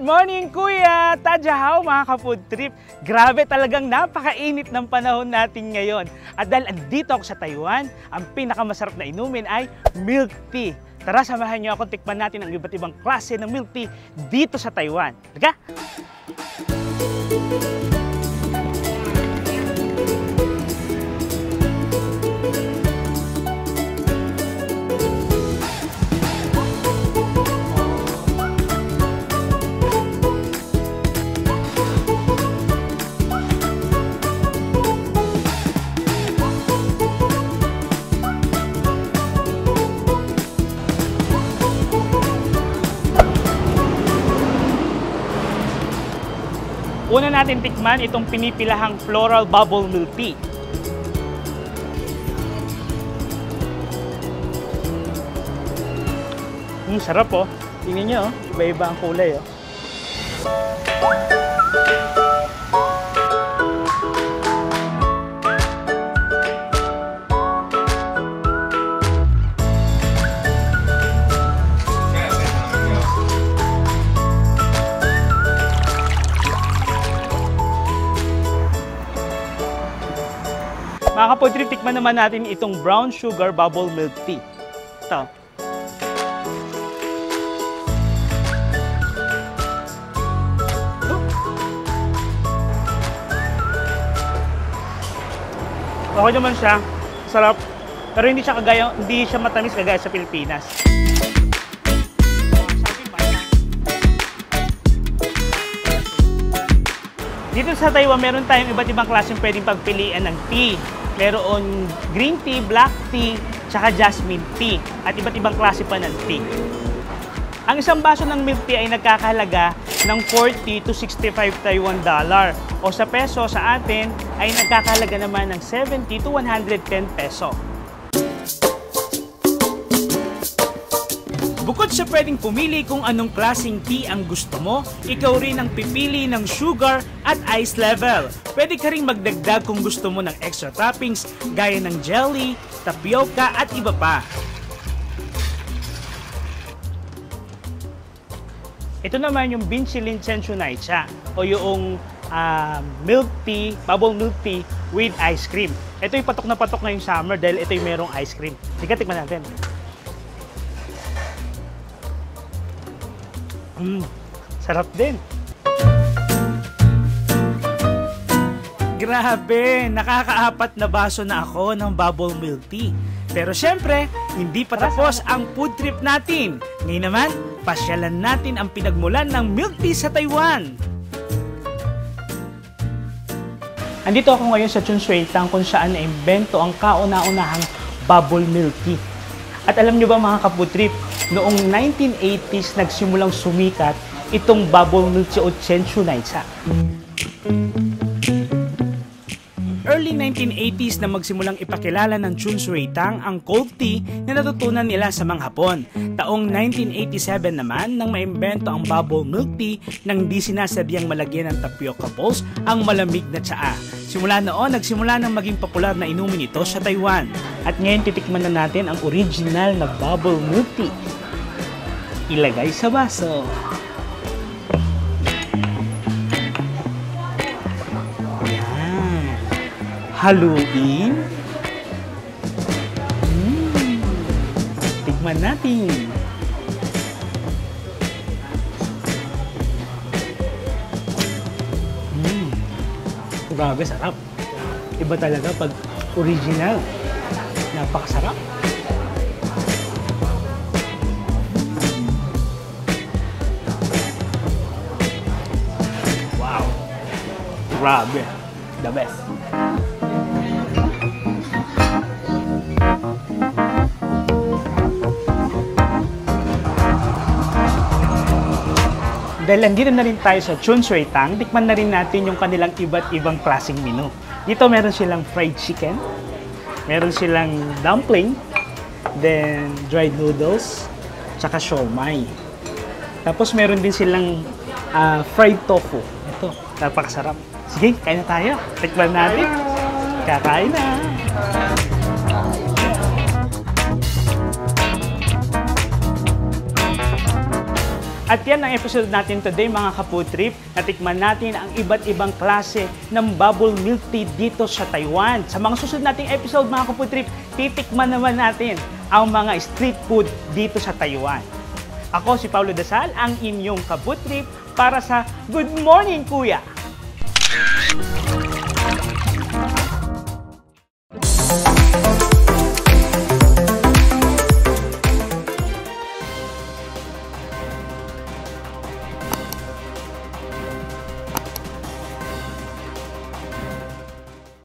morning, Kuya! Tadyahaw, mga ka-food trip! Grabe, talagang napakainit ng panahon natin ngayon. At dahil andito ako sa Taiwan, ang pinakamasarap na inumin ay milk tea. Tara, samahan niyo ako, tikman natin ang iba't ibang klase ng milk tea dito sa Taiwan. Teka! Una natin tikman itong pinipilahang floral bubble milk tea. Sarap oh. Tingnan nyo, iba-iba ang kulay oh. Mga ka-food trip, tikman naman natin itong brown sugar bubble milk tea. Ito. Okay naman siya. Sarap. Pero hindi siya matamis kagaya sa Pilipinas. Dito sa Taiwan, meron tayong iba't ibang klaseng pwedeng pagpilian ng tea. Meron green tea, black tea, tsaka jasmine tea. At iba't ibang klase pa ng tea. Ang isang baso ng milk tea ay nagkakahalaga ng 40 to 65 Taiwan dollar. O sa peso sa atin ay nagkakahalaga naman ng 70 to 110 peso. Bukod sa pwedeng pumili kung anong klaseng tea ang gusto mo, ikaw rin ang pipili ng sugar at ice level. Pwede ka rin magdagdag kung gusto mo ng extra toppings gaya ng jelly, tapioca at iba pa. Ito naman yung Binchilin Chenchunaicha o yung milk tea, bubble milk tea with ice cream. Ito yung patok na patok ngayong summer dahil ito yung merong ice cream. Sige, tikman natin. Sarap din. Grabe, nakakaapat na baso na ako ng bubble milk tea. Pero syempre, hindi pa tapos ang food trip natin. Ngayon naman, pasyalan natin ang pinagmulan ng milk tea sa Taiwan. Andito ako ngayon sa Chunshuitang kung saan naimbento ang kauna-unahang bubble milk tea. At alam nyo ba mga ka-food trip, noong 1980s nagsimulang sumikat itong bubble milk tea o Chenchunaicha. Early 1980s na magsimulang ipakilala ng Chunshuitang ang cold tea na natutunan nila sa mga Hapon. Taong 1987 naman nang maimbento ang bubble milk tea nang di sinasabyang malagyan ng tapioca balls ang malamig na tsaa. Simula noon, nagsimula nang maging popular na inumin ito sa Taiwan. At ngayon titikman na natin ang original na bubble milk tea. Ilagay sa baso. Haluin. Tikman natin. Grabe, sarap. Iba talaga pag original. Napakasarap. Wow. Grabe. The best. Dahil andito na rin tayo sa Chunshuitang, tikman na rin natin yung kanilang iba't ibang klaseng menu. Dito meron silang fried chicken, meron silang dumpling, then dried noodles, tsaka siomai. Tapos meron din silang fried tofu. Ito, napakasarap. Sige, kain na tayo. Tikman natin. Kakain na! At yan ang episode natin today mga ka-food trip. Natikman natin ang iba't ibang klase ng bubble milk tea dito sa Taiwan. Sa mga susunod nating episode mga ka-food trip, titikman naman natin ang mga street food dito sa Taiwan. Ako si Paulo Dasal, ang inyong ka-food trip para sa Good Morning Kuya!